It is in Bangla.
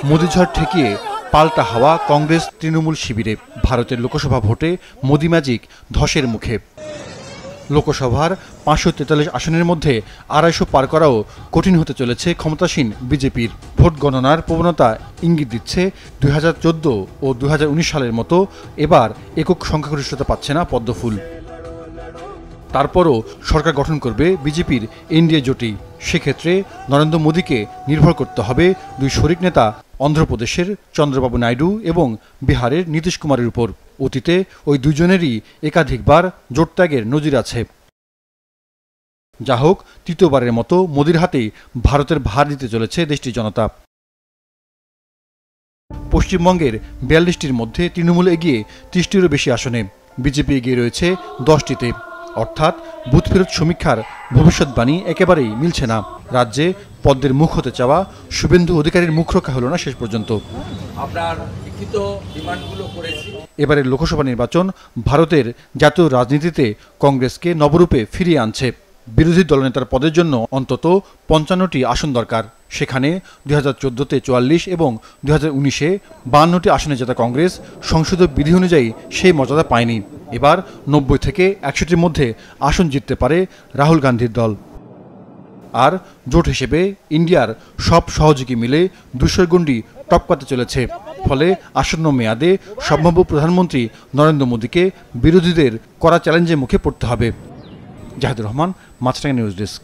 মোদি ঝড় ঠেকিয়ে পাল্টা হাওয়া কংগ্রেস তৃণমূল শিবিরে। ভারতের লোকসভা ভোটে মোদি ম্যাজিক ধসের মুখে। লোকসভার 543 আসনের মধ্যে 250 পার করাও কঠিন হতে চলেছে ক্ষমতাসীন বিজেপির। ভোট গণনার প্রবণতা ইঙ্গিত দিচ্ছে 2014 ও 2019 সালের মতো এবার একক সংখ্যাগরিষ্ঠতা পাচ্ছে না পদ্মফুল। তারপরও সরকার গঠন করবে বিজেপির এনডিএ জোটই। সেক্ষেত্রে নরেন্দ্র মোদীকে নির্ভর করতে হবে দুই শরিক নেতা অন্ধ্রপ্রদেশের চন্দ্রবাবু নাইডু এবং বিহারের নীতিশ কুমারের উপর। অতীতে ওই দুজনেরই একাধিকবার জোট ত্যাগের নজির আছে। যা হোক, তৃতীয়বারের মতো মোদির হাতেই ভারতের ভার দিতে চলেছে দেশটির জনতা। পশ্চিমবঙ্গের 42টির মধ্যে তৃণমূল এগিয়ে 30টিরও বেশি আসনে, বিজেপি এগিয়ে রয়েছে 10টিতে। অর্থাৎ বুথ ফেরত সমীক্ষার ভবিষ্যৎবাণী একেবারেই মিলছে না। রাজ্যে পদ্মের মুখ হতে চাওয়া শুভেন্দু অধিকারীর মুখ রক্ষা হলো না শেষ পর্যন্ত। এবারের লোকসভা নির্বাচন ভারতের জাতীয় রাজনীতিতে কংগ্রেসকে নবরূপে ফিরিয়ে আনছে। বিরোধী দলনেতার পদের জন্য অন্তত 55টি আসন দরকার। সেখানে 2014-তে 44 এবং 2019-এ 52টি আসনে জেতা কংগ্রেস সংসদীয় বিধি অনুযায়ী সেই মর্যাদা পায়নি। এবার 90 থেকে 100টির মধ্যে আসন জিততে পারে রাহুল গান্ধীর দল। আর জোট হিসেবে ইন্ডিয়ার সব সহযোগী মিলে 200 গণ্ডি টপকাতে চলেছে। ফলে আসন্ন মেয়াদে সম্ভাব্য প্রধানমন্ত্রী নরেন্দ্র মোদীকে বিরোধীদের কড়া চ্যালেঞ্জের মুখে পড়তে হবে। জাহিদুর রহমান, মাছরাঙা নিউজ ডেস্ক।